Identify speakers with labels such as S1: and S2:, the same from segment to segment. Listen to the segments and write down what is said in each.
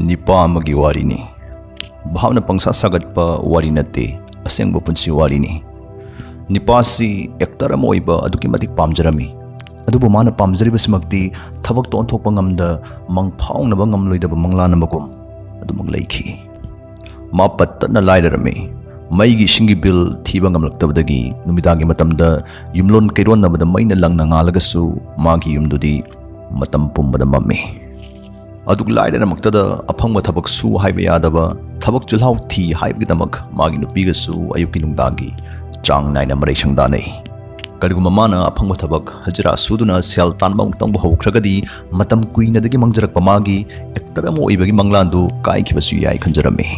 S1: Nipah अमगी वारीनी भावना पंगसा सागटपा वारी नते असेंग पुंसी वारीनी निपासी actor अमा ओइबा अदुकी मतिक पामजरमी अदुबु माना पामजरिबसिमक्ति थबक तोंथोकपा ngamda mangphaungnaba ngamloidaba manglanamagum adumang leikhi ma patna lairarami maigi singi bill thiba ngamlaktabadagi numidagi matamda yumlon kaironnabada maina langna ngalagasu magi yumdudi matam pumbada mammi aduk lairaramaktada aphangba thabak su haiba yadaba thabak chulhau thi haibgidamak magi nupigasu ayuki nungdagi chang naina marai sangdanai Kaliguma mana aphangba thabak hajra suduna sel tanba mungtang hokragadi matam kuinadagi mangjarak pamagi ektaramo oibagi manglandu kai khibasu yai khanjarami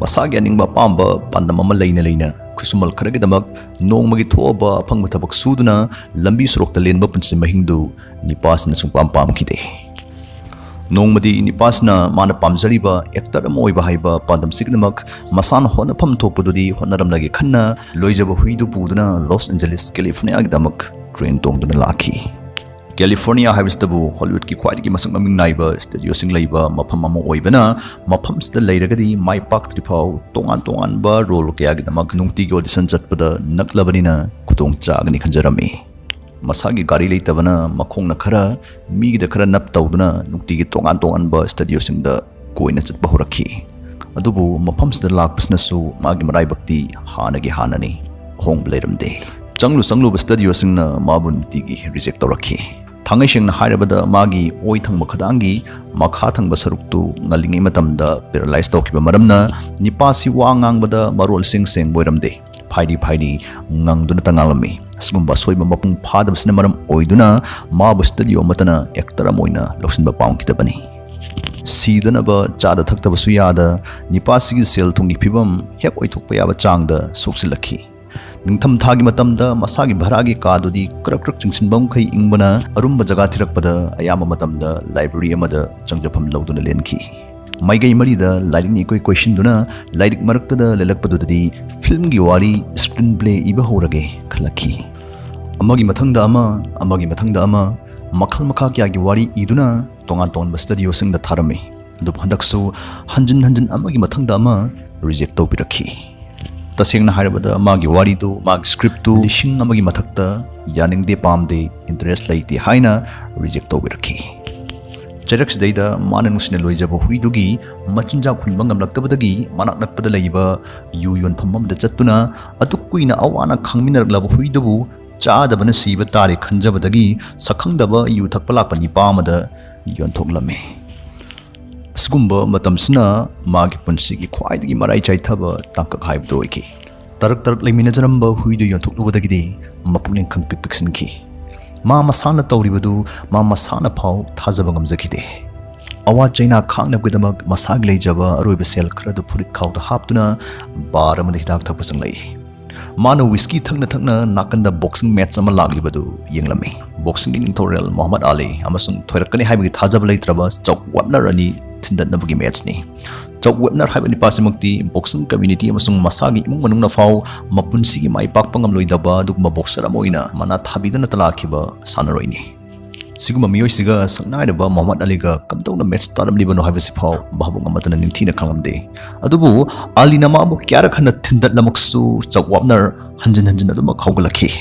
S1: masagi aningba pamba pandamama leina kusumal kharagidamak nongmagi thoba aphangba thabak suduna lambi surokta lenba punsi mahingdu nipasna sungpam pamkhide nongmadi nipasna mana pamjariba ektaramo oiba haiba pandam signamak masan hona pham thokpududi honaramlagi khanna loijaba huidu puduna Los Angeles California agdamak train tongduna lakhi California haibstabu Hollywood ki khwaidagi masang maming naiba studio sing leiba mapham ama oibana mapham sida leiragadi mai pak tripau tongan ba role kya gidamak nungti gi audition chatpada naklabanina kutong chagni khanjarami masagi gari leitabana makhongna khara migida khara nap tawduna nungtigi tongan ba studio singda koina chatba horakhi adubu mafam sida lakpasna su magi marai bakti hanani hong bleiramde changlu studio singna mabu nungtigi reject tawrakhi thangai singna hairabada magi oi thangba khadangi makha thangba saruktu ngalingai matamda paralyze tawkiba maramna nipasi wa ngangbada marol sing boiramde phaidi ngangduna tangalami asgumba soiba mapung phadabsina maram oiduna mabu studio matana ektaram oina loksinba paungkidabani sidanaba chada thaktabasu yada nipasigi sel thungi phibam hek oithokpa yaba changda soksilakhi ningtham thagi matamda masagi bharagi kadudi krak chingsinbam khai ingbana arumba jaga thirakpada ayama matamda library amada changjapham lawduna lenkhi maigai marida lighting ni koi question duna lighting maraktada lelakpadudadi film gi wari screenplay iba horage khalakhi amagi mathangda ama makhal makha kya gi wari iduna tongan studio sing da tharami du handaksu hanjin amagi mathangda ama reject to pirakhi tasengna hairabada magi wari tu mag script tu lishing amagi mathakta yaningde pamde interest laiti haina reject to pirakhi Charax Data Mananusina Loijaba Huidugi, Machinja Kunbangam Laktabadagi, Manak Nakpada Laiba, Yuyon Pamam the Chatuna, Atukuina Awana Kangminar Lab Huidubu, Cha the Banasiba Tari Kanjabadagi, Sakangdaba, Utapalapani Pamada, Yon Toglame. Skumba Matamsna, Magi Punsigi, quite Marai Chaitaba, Tanka Hype Doiki. Tarak Laminazamba, Huidu Yon Toklabadagi, Mapunin Kang Pixinki. Ma masana tawribadu ma masana phau thajaba ngamjakide awa chaina khangna gudamak masag leijaba aroiba sel khradu phurit khawta haptuna bar amadi hidak thakpa changlai manu whiskey thakna nakanda boxing match ama laglibadu yenglami boxing tutorial Muhammad Ali amasung thoirakani haibagi thajaba leitraba chok wabnar ani thindatnabagi match ni chok webnar haibani pasimukti boxing community amasung masagi imung manungna phau mapunsigi mai pakpa ngamloidaba dugma boxer amoina mana thabidana talakhiba sanaroini siguma miyoisiga sangnaiba Muhammad Ali ga kamtongna match taramlibano haibasi phau babung amatana ningthina khangamde adubu Ali nama amu kyara khana thindatlamaksu chok webnar hanjin aduma khawgalakhi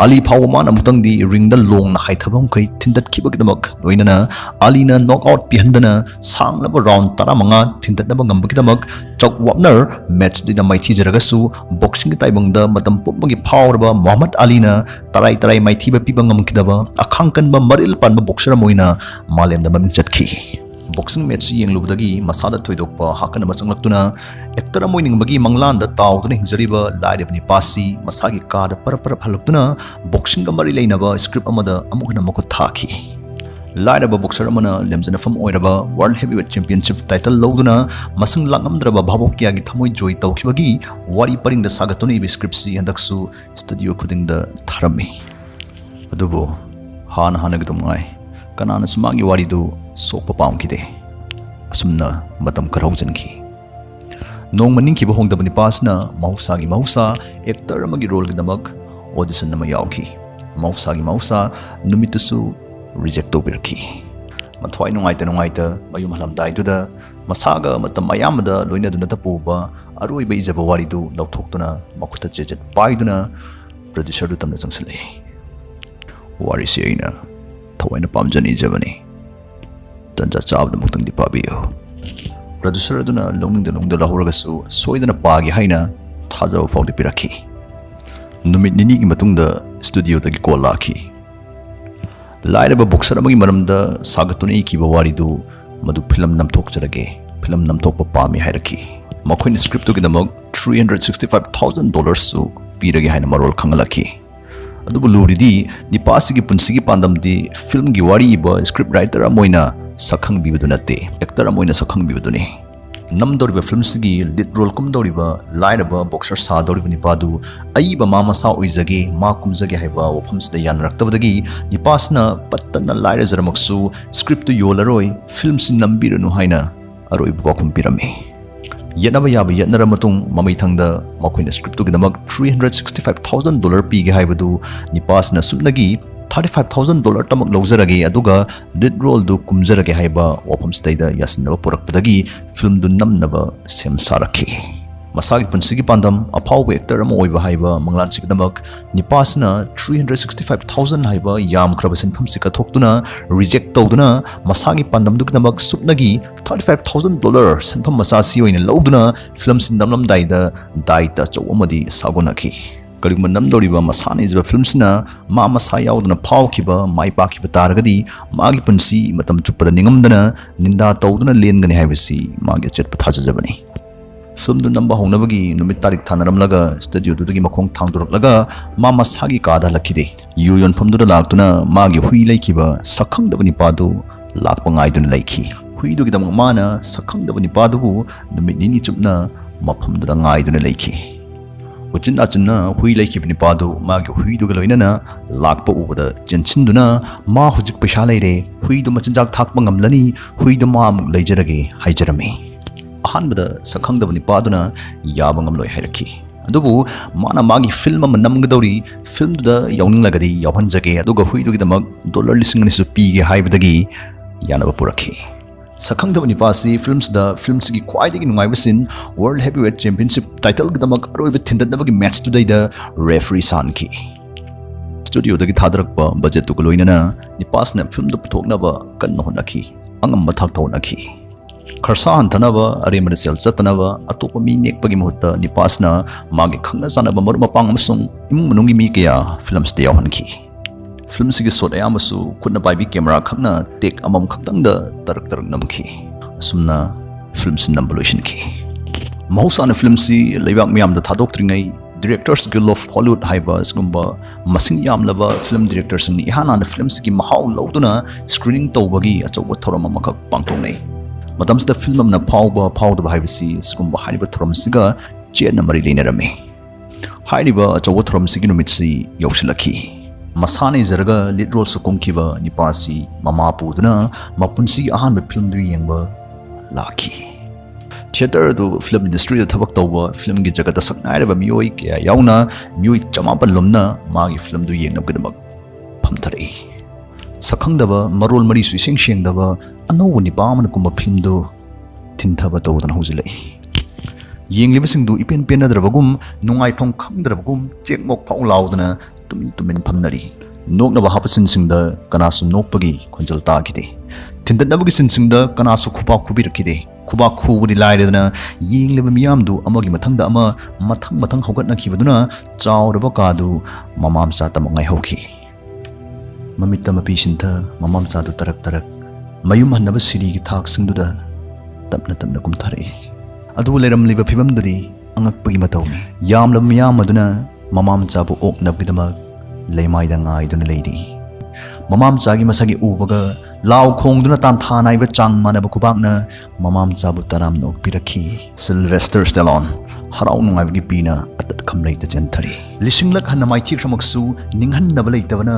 S1: Ali Pawman amutangdi ring the long na haithabam kai tindat kibagdamak loinana Ali na knockout pihandana sanglaba round taramanga tindatnaba ngambagdamak chok wapner match dina maithi jaragasu boxing ki taibangda matam pumbagi phawrba Muhammad Ali na tarai maithi ba pibangam kidaba akhangkanba maril panba boxer moina malemda maming chatkhi boxing match yenglubdagi masada thoidokpa hakana masanglakuna actor amoining bagi manglanda tawduna hinjariba laidebni pasi masagi kada para phalaktuna boxing ga mari leinaba script amada amukna mako thaki laidaba boxer amana lemjana fam oiraba world heavyweight championship title lawduna masang langamdraba bhabokya gi thamoi joy tawkhibagi wari paringda sagatuni bi script si handaksu studio khudingda tharami adubo hana gidumai kanana sumagi waridu sokpa paungkide asumna matam karaujanki nong maning ki bahong dabani pasna mausa actor amagi role gidamak audition nama yauki mausa numitusu reject to birki mathwai nungai ta mayum halam dai duda ꯃꯁꯥꯒ ꯃꯇꯝ ꯑꯌꯥꯝꯕꯗ ꯂꯣꯏꯅꯗꯨꯅ ꯄꯨꯕ ꯑꯔꯣꯏꯕ ꯏꯖꯕ ꯋꯥꯔꯤꯗꯨ ꯂꯧꯊꯣꯛꯇꯨꯅ ꯃꯈꯨꯠꯇ ꯆꯦꯆꯦꯠ ꯄꯥꯏꯗꯨꯅ ꯄ꯭ꯔꯣꯗ꯭ꯌꯨꯁꯔꯗꯨ ꯇꯝꯅ ꯆꯪꯁꯤꯜꯂꯛꯏ꯫ ꯋꯥꯔꯤꯁꯤ ꯑꯩꯅ ꯊꯋꯥꯏꯅ ꯄꯥꯝꯖꯅ ꯏꯖꯕꯅꯤ, ꯇꯟꯖꯥ ꯆꯥꯕꯗ ꯑꯃꯨꯛꯇꯪꯗꯤ ꯄꯥꯕꯤꯌꯨ꯫ ꯄ꯭ꯔꯣꯗ꯭ꯌꯨꯁꯔ ꯑꯗꯨꯅ ꯂꯧꯅꯤꯡꯗ ꯂꯧꯍꯧꯔꯒꯁꯨ ꯁꯣꯏꯗꯅ ꯄꯥꯒꯦ ꯍꯥꯏꯅ ꯊꯥꯖꯕ ꯐꯥꯎꯗꯤ ꯄꯤꯔꯛꯈꯤ꯫ ꯅꯨꯃꯤꯠ ꯅꯤꯅꯤꯒꯤ ꯃꯇꯨꯡꯗ ꯁ꯭ꯇꯨꯗꯤꯑꯣꯗꯒꯤ ꯀꯣꯜ ꯂꯥꯛꯈꯤ꯫ ꯂꯥꯏꯔꯕ ꯕꯣꯛꯁꯔ ꯑꯃꯒꯤ ꯃꯔꯝꯗ ꯁꯥꯒꯠꯇꯨꯅ ꯏꯈꯤꯕ ꯋꯥꯔꯤꯗꯨ ꯃꯗꯨ ꯐꯤꯂꯝ ꯅꯝꯊꯣꯛꯆꯔꯒꯦ, ꯐꯤꯂꯝ ꯅꯝꯊꯣꯛꯄ ꯄꯥꯝꯃꯤ ꯍꯥꯏꯔꯛꯈꯤ꯫ ꯃꯈꯣꯏꯅ ꯁ꯭ꯀ꯭ꯔꯤꯞꯇꯨꯒꯤꯗꯃꯛ $365,000 ꯄꯤꯔꯒꯦ ꯍꯥꯏꯅ ꯃꯔꯣꯜ ꯈꯪꯍꯜꯂꯛꯈꯤ꯫ ꯑꯗꯨꯕꯨ ꯂꯨꯔꯤꯗꯤ ꯅꯤꯄꯥꯁꯤꯒꯤ ꯄꯨꯟꯁꯤꯒꯤ ꯄꯥꯟꯗꯝꯗꯤ ꯐꯤꯜꯝꯒꯤ ꯋꯥꯔꯤ ꯏꯕ ꯁ꯭ꯀ꯭ꯔꯤꯞ ꯔꯥꯏꯇꯔ ꯑꯃ ꯑꯣꯏꯅ ꯁꯛꯈꯪꯕꯤꯕꯗꯨ ꯅꯠꯇꯦ, ꯑꯦꯛꯇꯔ ꯑꯃ ꯑꯣꯏꯅ ꯁꯛꯈꯪꯕꯤꯕꯗꯨꯅꯤ꯫ ꯅꯝꯗꯧꯔꯤꯕ ꯐꯤल्मꯁꯤꯒꯤ ꯂꯤꯗ ꯔꯣꯜ ꯀꯨꯝꯗꯧꯔꯤꯕ ꯂꯥꯏꯔꯕ ꯕꯣꯛꯁꯔ ꯁꯥꯗꯧꯔꯤꯕ ꯅꯤꯄꯥꯗꯨ ꯑꯏꯕ ꯃꯥ ꯃꯁꯥ ꯑꯣꯏꯖꯒꯦ, ꯃꯥ ꯀꯨꯝꯖꯒꯦ ꯍꯥꯏꯕ ꯋꯥꯐꯝꯁꯤꯗ ꯌꯥꯅꯔꯛꯇꯕꯗꯒꯤ ꯅꯤꯄꯥꯁꯤꯅ ꯄꯠꯇꯅ ꯂꯥꯏꯔꯖꯔꯃꯛꯁꯨ ꯁ꯭ꯀ꯭ꯔꯤꯞꯇꯨ ꯌꯣꯜꯂꯔꯣꯏ, ꯐꯤल्मꯁꯤ ꯅꯝꯕꯤꯔꯅꯨ ꯍꯥꯏꯅ ꯑꯔꯣꯏꯕ ꯄꯥꯎꯈꯨꯝ ꯄꯤꯔꯝꯃꯤ꯫ ꯌꯦꯠꯅꯕ ꯌꯥꯕ ꯌꯦꯠꯅꯔ ꯃꯇꯨꯡ ꯃꯃꯩꯊꯪꯗ ꯃꯈꯣꯏꯅ ꯁ꯭ꯀ꯭ꯔꯤꯞꯇꯨꯒꯤꯗꯃꯛ $365,000 ꯄꯤꯒꯦ ꯍꯥꯏꯕꯗꯨ ꯅꯤꯄꯥꯁꯤꯅ ꯁꯨꯞꯅꯒꯤ $35,000 ꯇꯃꯛ ꯂꯧꯖꯔꯒꯦ ꯑꯗꯨꯒ ꯂꯤꯗ ꯔꯣꯜꯗꯨ ꯀꯨꯝꯖꯔꯒꯦ ꯍꯥꯏꯕ ꯋꯥꯐꯝꯁꯤꯗꯩꯗ ꯌꯥꯁꯤꯟꯅꯕ ꯄꯨꯔꯛꯄꯗꯒꯤ ꯐꯤल्मꯗꯨ ꯅꯝꯅꯕ ꯁꯦꯝ ꯁꯥꯔꯛꯈꯤ꯫ ꯃꯁꯥꯒꯤ ꯄꯨꯟꯁꯤꯒꯤ ꯄꯥꯟꯗꯝ ꯑꯐꯥꯎꯕ ꯑꯦꯛꯇꯔ ꯑꯃ ꯑꯣꯏꯕ ꯍꯥꯏꯕ ꯃꯪꯂꯥꯟꯁꯤꯒꯤꯗꯃꯛ ꯅꯤꯄꯥꯁꯤꯅ $365,000 ꯍꯥꯏꯕ ꯌꯥꯝꯈ꯭ꯔꯕ ꯁꯦꯟꯐꯝꯁꯤ ꯀꯠꯊꯣꯛꯇꯨꯅ ꯔꯤꯖꯦꯛ ꯇꯧꯗꯨꯅ ꯃꯁꯥꯒꯤ ꯄꯥꯟꯗꯝꯗꯨꯒꯤꯗꯃꯛ ꯁꯨꯞꯅꯒꯤ $35,000 ꯁꯦꯟꯐꯝ ꯃꯆꯥꯁꯤ ꯑꯣꯏꯅ ꯂꯧꯗꯨꯅ ꯐꯤल्मꯁꯤ ꯅꯝꯂꯝꯗꯥꯏꯗ ꯗꯥꯏꯇ ꯑꯆꯧꯕ ꯑꯃꯗꯤ ꯁꯥꯒꯣꯟꯅꯈꯤ꯫ ꯀꯔꯤꯒꯨꯝꯕ ꯅꯝꯗꯧꯔꯤꯕ ꯃꯁꯥꯅ ꯏꯖꯕ ꯐꯤल्मꯁꯤꯅ ꯃꯥ ꯃꯁꯥ ꯌꯥꯎꯗꯅ ꯐꯥꯎꯈꯤꯕ, ꯃꯥꯏ ꯄꯥꯛꯈꯤꯕ ꯇꯥꯔꯒꯗꯤ ꯃꯥꯒꯤ ꯄꯨꯟꯁꯤ ꯃꯇꯝ ꯆꯨꯞꯄꯗ ꯅꯤꯡꯉꯝꯗꯅ ꯅꯤꯟꯗꯥ ꯇꯧꯗꯨꯅ ꯂꯦꯟꯒꯅꯤ ꯍꯥꯏꯕꯁꯤ ꯃꯥꯒꯤ ꯑꯆꯦꯠꯄ ꯊꯥꯖꯖꯕꯅꯤ꯫ ꯐꯤल्मꯗꯨ ꯅꯝꯕ ꯍꯧꯅꯕꯒꯤ ꯅꯨꯃꯤꯠ ꯇꯥꯔꯤꯛ ꯊꯥꯅꯔꯝꯂꯒ ꯁ꯭ꯇꯨꯗꯤꯑꯣꯗꯨꯗꯒꯤ ꯃꯈꯣꯡ ꯊꯥꯡꯗꯣꯔꯛꯂꯒ ꯃꯥ ꯃꯁꯥꯒꯤ ꯀꯥꯗ ꯍꯜꯂꯛꯈꯤꯗꯦ꯫ ꯌꯨ ꯌꯣꯟꯐꯝꯗꯨꯗ ꯂꯥꯛꯇꯨꯅ ꯃꯥꯒꯤ ꯍꯨꯏ ꯂꯩꯈꯤꯕ ꯁꯛꯈꯪꯗꯕ ꯅꯤꯄꯥꯗꯨ ꯂꯥꯛꯄ ꯉꯥꯏꯗꯨꯅ ꯂꯩꯈꯤ꯫ ꯍꯨꯏꯗꯨꯒꯤꯗꯃꯛ ꯃꯥꯅ ꯁꯛꯈꯪꯗꯕ ꯅꯤꯄꯥꯗꯨꯕꯨ ꯅꯨꯃꯤꯠ ꯅꯤꯅꯤ ꯆꯨꯞꯅ ꯃꯐꯝꯗꯨꯗ ꯉꯥꯏꯗꯨꯅ ꯂꯩꯈꯤ꯫ ꯎꯆꯤꯟ ꯅꯥꯆꯤꯟꯅ ꯍꯨꯏ ꯂꯩꯈꯤꯕ ꯅꯤꯄꯥꯗꯨ ꯃꯥꯒꯤ ꯍꯨꯏꯗꯨꯒ ꯂꯣꯏꯅꯅ ꯂꯥꯛꯄ ꯎꯕꯗ ꯆꯦꯟꯁꯤꯟꯗꯨꯅ ꯃꯥ ꯍꯧꯖꯤꯛ ꯄꯩꯁꯥ ꯂꯩꯔꯦ, ꯍꯨꯏꯗꯨ ꯃꯆꯤꯟꯖꯥꯛ ꯊꯥꯛꯄ ꯉꯝꯂꯅꯤ, ꯍꯨꯏꯗꯨ ꯃꯥ ꯑꯃꯨꯛ ꯂꯩꯖꯔꯒꯦ ꯍꯥꯏꯖꯔꯝꯃꯤ꯫ ꯑꯍꯥꯟꯕꯗ ꯁꯛꯈꯪꯗꯕ ꯅꯤꯄꯥꯗꯨꯅ ꯌꯥꯕ ꯉꯝꯂꯣꯏ ꯍꯥꯏꯔꯛꯈꯤ꯫ ꯑꯗꯨꯕꯨ ꯃꯥꯅ ꯃꯥꯒꯤ ꯐꯤल्म ꯑꯃ ꯅꯝꯒꯗꯧꯔꯤ, ꯐꯤल्मꯗꯨꯗ ꯌꯥꯎꯅꯤꯡꯂꯒꯗꯤ ꯌꯥꯎꯍꯟꯖꯒꯦ ꯑꯗꯨꯒ ꯍꯨꯏꯗꯨꯒꯤꯗꯃꯛ $2,200 ꯄꯤꯒꯦ ꯍꯥꯏꯕꯗꯒꯤ ꯌꯥꯅꯕ ꯄꯨꯔꯛꯈꯤ꯫ ꯁꯛꯈꯪꯗꯕ ꯅꯤꯄꯥꯁꯤ ꯐꯤल्मꯁꯤꯒꯤ ꯈ꯭ꯋꯥꯏꯗꯒꯤ ꯅꯨꯡꯉꯥꯏꯕ ꯁꯤꯟ ꯋꯥꯔꯜड ꯍꯦꯚꯤꯋꯦꯠ ꯆꯦꯝꯄꯤꯌꯟꯁꯤꯞ ꯇꯥꯏꯇꯜꯒꯤꯗꯃꯛ ꯑꯔꯣꯏꯕ ꯊꯤꯟꯗꯠꯅꯕꯒꯤ ꯃꯦꯠꯆꯇꯨꯗꯩꯗ ꯔꯦꯐ꯭ꯔꯤ ꯁꯥꯟꯈꯤ꯫ ꯁ꯭ꯇꯨꯗꯤꯑꯣꯗꯒꯤ ꯊꯥꯗꯔꯛꯄ ꯕꯖꯦꯠꯇꯨꯒ ꯂꯣꯏꯅꯅ ꯅꯤꯄꯥꯁꯅ ꯐꯤल्मꯗꯨ ꯄꯨꯊꯣꯛꯅꯕ ꯀꯟꯅ ꯍꯣꯠꯅꯈꯤ, ꯑꯉꯝꯕ ꯊꯥꯛꯇ ꯍꯣꯠꯅꯈꯤ꯫ ꯈꯔꯁꯥ ꯍꯟꯊꯅꯕ, ꯑꯔꯦꯝꯕꯗ ꯁꯦꯜ ꯆꯠꯇꯅꯕ ꯑꯇꯣꯞꯄ ꯃꯤ ꯅꯦꯛꯄꯒꯤ ꯃꯍꯨꯠꯇ ꯅꯤꯄꯥꯁꯅ ꯃꯥꯒꯤ ꯈꯪꯅ ꯆꯥꯟꯅꯕ ꯃꯔꯨꯞ ꯃꯄꯥꯡ ꯑꯃꯁꯨꯡ ꯏꯃꯨꯡ ꯃꯅꯨꯡꯒꯤ ꯃꯤ ꯀꯌꯥ ꯐꯤल्मꯁꯤꯗ ꯌꯥꯎꯍꯟꯈꯤ꯫ ꯐꯤल्मꯁꯤꯒꯤ ꯁꯣꯠ ꯑꯌꯥꯝꯕꯁꯨ ꯈꯨꯠꯅ ꯄꯥꯏꯕꯤ ꯀꯦꯃꯦꯔꯥ ꯈꯛꯅ ꯇꯦꯛ ꯑꯃꯃꯝ ꯈꯛꯇꯪꯗ ꯇꯔꯛ ꯅꯝꯈꯤ꯫ ꯑꯁꯨꯝꯅ ꯐꯤल्मꯁꯤ ꯅꯝꯕ ꯂꯣꯏꯁꯤꯟꯈꯤ꯫ ꯃꯍꯧꯁꯥꯅ ꯐꯤल्मꯁꯤ ꯂꯩꯕꯥꯛ ꯃꯌꯥꯝꯗ ꯊꯥꯗꯣꯛꯇ꯭ꯔꯤꯉꯩ ꯗꯤꯔꯦꯛꯇꯔꯁ ꯒꯤꯜ ꯑꯣꯐ ꯍꯣꯂꯤꯋꯨꯗ ꯍꯥꯏꯕ ꯑꯁꯤꯒꯨꯝꯕ ꯃꯁꯤꯡ ꯌꯥꯝꯂꯕ ꯐꯤल्म ꯗꯤꯔꯦꯛꯇꯔꯁꯤꯡꯅ ꯏꯍꯥꯟ ꯍꯥꯟꯅ ꯐꯤल्मꯁꯤꯒꯤ ꯃꯍꯥꯎ ꯂꯧꯗꯨꯅ ꯁ꯭ꯀ꯭ꯔꯤꯅꯤꯡ ꯇꯧꯕꯒꯤ ꯑꯆꯧꯕ ꯊꯧꯔꯝ ꯑꯃꯈꯛ ꯄꯥꯡꯊꯣꯛꯅꯩ꯫ ꯃꯇꯝꯁꯤꯗ ꯐꯤल्म ꯑꯃꯅ ꯐꯥꯎꯕ ꯐꯥꯎꯗꯕ ꯍꯥꯏꯕꯁꯤ ꯑꯁꯤꯒꯨꯝꯕ ꯍꯥꯏꯔꯤꯕ ꯊꯧꯔꯝꯁꯤꯒ ꯆꯦꯠꯅ ꯃꯔꯤ ꯂꯩꯅꯔꯝꯃꯤ꯫ ꯍꯥꯏꯔꯤꯕ ꯑꯆꯧꯕ ꯊꯧꯔꯝꯁꯤꯒꯤ ꯅꯨꯃꯤꯠꯁꯤ ꯌꯧꯁꯤꯜꯂꯛꯈꯤ꯫ ꯃꯁꯥꯅ ꯏꯖꯔꯒ ꯂꯤꯗ ꯔꯣꯜꯁꯨ ꯀꯨꯝꯈꯤꯕ ꯅꯤꯄꯥꯁꯤ ꯃꯃꯥ ꯄꯨꯗꯨꯅ ꯃꯄꯨꯟꯁꯤꯒꯤ ꯑꯍꯥꯟꯕ ꯐꯤल्मꯗꯨ ꯌꯦꯡꯕ ꯂꯥꯛꯈꯤ꯫ ꯊꯤꯌꯦꯇꯔ ꯑꯗꯨ ꯐꯤल्म ꯏꯟꯗꯁꯇ꯭ꯔꯤꯗ ꯊꯕꯛ ꯇꯧꯕ ꯐꯤल्मꯒꯤ ꯖꯒꯠꯇ ꯁꯛꯅꯥꯏꯔꯕ ꯃꯤꯑꯣꯏ ꯀꯌꯥ ꯌꯥꯎꯅ ꯃꯤꯑꯣꯏ 900 ꯂꯣꯝꯅ ꯃꯥꯒꯤ ꯐꯤल्मꯗꯨ ꯌꯦꯡꯅꯕꯒꯤꯗꯃꯛ ꯐꯝꯊꯔꯛꯏ꯫ ꯁꯛꯈꯪꯗꯕ, ꯃꯔꯣꯜ ꯃꯔꯤꯁꯨ ꯏꯁꯦꯡ ꯁꯦꯡꯗꯕ ꯑꯅꯧꯕ ꯅꯤꯄꯥ ꯑꯃꯅ ꯀꯨꯝꯕ ꯐꯤल्मꯗꯨ ꯊꯤꯟꯊꯕ ꯇꯧꯗꯨꯅ ꯍꯧꯖꯤꯜꯂꯛꯏ꯫ ꯌꯦꯡꯂꯤꯕꯁꯤꯡꯗꯨ ꯏꯄꯦꯟ ꯄꯦꯟꯅꯗ꯭ꯔꯕꯒꯨꯝ, ꯅꯨꯡꯉꯥꯏꯐꯝ ꯈꯪꯗ꯭ꯔꯕꯒꯨꯝ ꯆꯦꯛꯃꯣꯛ ꯐꯥꯎ ꯂꯥꯎꯗꯨꯅ ꯇꯨꯃꯤꯟ ꯐꯝꯅꯔꯤ꯫ ꯅꯣꯛꯅꯕ ꯍꯥꯞꯄ ꯁꯤꯟꯁꯤꯡꯗ ꯀꯅꯥꯁꯨ ꯅꯣꯛꯄꯒꯤ ꯈꯣꯟꯖꯦꯜ ꯇꯥꯈꯤꯗꯦ꯫ ꯊꯤꯟꯗꯠꯅꯕꯒꯤ ꯁꯤꯟꯁꯤꯡꯗ ꯀꯅꯥꯁꯨ ꯈꯨꯄꯥꯛ ꯈꯨꯕꯤꯔꯛꯈꯤꯗꯦ꯫ ꯈꯨꯕꯥꯛ ꯈꯨꯕꯗꯤ ꯂꯥꯏꯔꯗꯅ ꯌꯦꯡꯂꯤꯕ ꯃꯤꯌꯥꯝꯗꯨ ꯑꯃꯒꯤ ꯃꯊꯪꯗ ꯑꯃ ꯃꯊꯪ ꯍꯧꯒꯠꯅꯈꯤꯕꯗꯨꯅ ꯆꯥꯎꯔꯕ ꯀꯥꯗꯨ ꯃꯃꯥꯝꯆꯥ ꯇꯃꯛ ꯉꯥꯏꯍꯧꯈꯤ꯫ ꯃꯃꯤꯠꯇ ꯃꯄꯤ ꯁꯤꯟꯊ ꯃꯃꯥꯝꯆꯥꯗꯨ ꯇꯔꯛ ꯃꯌꯨꯝ ꯍꯟꯅꯕ ꯁꯤꯔꯤꯒꯤ ꯊꯥꯛꯁꯤꯡꯗꯨꯗ ꯇꯞꯅ ꯀꯨꯝꯊꯔꯛꯏ꯫ ꯑꯗꯨꯕꯨ ꯂꯩꯔꯝꯂꯤꯕ ꯐꯤꯕꯝꯗꯨꯗꯤ ꯑꯉꯛꯄꯒꯤ ꯃꯇꯧꯅꯤ꯫ ꯌꯥꯝꯂꯕ ꯃꯤꯌꯥꯝ ꯑꯗꯨꯅ ꯃꯃꯥꯝꯆꯥꯕꯨ ꯑꯣꯛꯅꯕꯒꯤꯗꯃꯛ ꯂꯩꯃꯥꯏꯗ ꯉꯥꯏꯗꯨꯅ ꯂꯩꯔꯤ꯫ ꯃꯃꯥꯝꯆꯥꯒꯤ ꯃꯁꯛ ꯎꯕꯒ ꯂꯥꯎ ꯈꯣꯡꯗꯨꯅ ꯇꯥꯟꯊꯥ ꯅꯥꯏꯕ ꯆꯥꯡ ꯃꯥꯟꯅꯕ ꯈꯨꯕꯥꯛꯅ ꯃꯃꯥꯝꯆꯥꯕꯨ ꯇꯔꯥꯝꯅ ꯑꯣꯛꯄꯤꯔꯛꯈꯤ꯫ ꯁꯤꯜꯚꯦꯁꯇꯔ ꯁ꯭ꯇꯦꯂꯣꯟ ꯍꯔꯥꯎ ꯅꯨꯡꯉꯥꯏꯕꯒꯤ ꯄꯤꯅ ꯑꯇꯠꯈꯝ ꯂꯩꯇ ꯆꯦꯟꯊꯔꯤ꯫ ꯂꯤꯁꯤꯡꯂꯛ ꯍꯟꯅ ꯃꯥꯏꯊꯤꯈ꯭ꯔꯃꯛꯁꯨ ꯅꯤꯡꯍꯟꯅꯕ ꯂꯩꯇꯕꯅ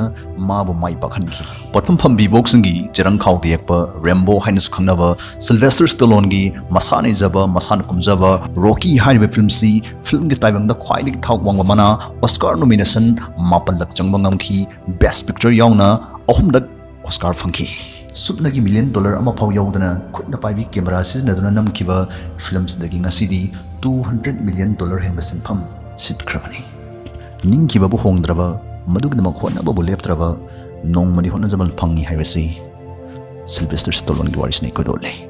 S1: ꯃꯥꯕꯨ ꯃꯥꯏ ꯄꯥꯛꯍꯟꯈꯤ꯫ ꯄꯣꯠꯐꯝ ꯐꯝꯕꯤ ꯕꯣꯛꯁꯤꯡꯒꯤ ꯆꯦꯔꯪꯈꯥꯎꯗ ꯌꯦꯛꯄ ꯔꯦꯝꯕꯣ ꯍꯥꯏꯅꯁꯨ ꯈꯪꯅꯕ ꯁꯤꯜꯚꯦꯁꯇꯔ ꯁ꯭ꯇꯦꯂꯣꯟꯒꯤ ꯃꯁꯥꯅ ꯏꯖꯕ ꯃꯁꯥꯅ ꯀꯨꯝꯖꯕ ꯔꯣꯀꯤ ꯍꯥꯏꯔꯤꯕ ꯐꯤल्मꯁꯤ ꯐꯤल्मꯒꯤ ꯇꯥꯏꯕꯪꯗ ꯈ꯭ꯋꯥꯏꯗꯒꯤ ꯊꯥꯛ ꯋꯥꯡꯕ ꯃꯅꯥ ꯑꯣꯁꯀꯥꯔ ꯅꯣꯃꯤꯅꯦꯁꯟ 9ꯂꯛ ꯆꯪꯕ ꯉꯝꯈꯤ꯫ ꯕꯦꯁ ꯄꯤꯛꯆꯔ ꯌꯥꯎꯅ 3ꯂꯛ ꯑꯣꯁꯀꯥꯔ ꯐꯪꯈꯤ꯫ ꯁꯨꯞꯅꯒꯤ $1 ꯃꯤꯂꯤꯌꯟ ꯑꯃ ꯐꯥꯎ ꯌꯧꯗꯅ ꯈꯨꯠꯅ ꯄꯥꯏꯕꯤ ꯀꯦꯃꯦꯔꯥ ꯁꯤꯖꯤꯟꯅꯗꯨꯅ ꯅꯝꯈꯤꯕ ꯐꯤꯂꯝꯁꯤꯗꯒꯤ ꯉꯁꯤꯗꯤ $200 ꯃꯤꯂꯤꯌꯟ ꯍꯦꯟꯕ ꯁꯤꯟꯐꯝ ꯁꯤꯠꯈ꯭ꯔꯕꯅꯤ꯫ ꯅꯤꯡꯈꯤꯕꯕꯨ ꯍꯣꯡꯗ꯭ꯔꯕ, ꯃꯗꯨꯒꯤꯗꯃꯛ ꯍꯣꯠꯅꯕꯕꯨ ꯂꯦꯞꯇ꯭ꯔꯕ ꯅꯣꯡꯃꯗꯤ ꯍꯣꯠꯅꯖꯃꯜ ꯐꯪꯏ ꯍꯥꯏꯕꯁꯤ ꯁꯤꯜꯚꯦꯁꯇꯔ ꯁ꯭ꯇꯣꯂꯣꯟꯒꯤ ꯋꯥꯔꯤꯁꯤꯅ ꯑꯩꯈꯣꯏꯗ ꯎꯠꯂꯤ꯫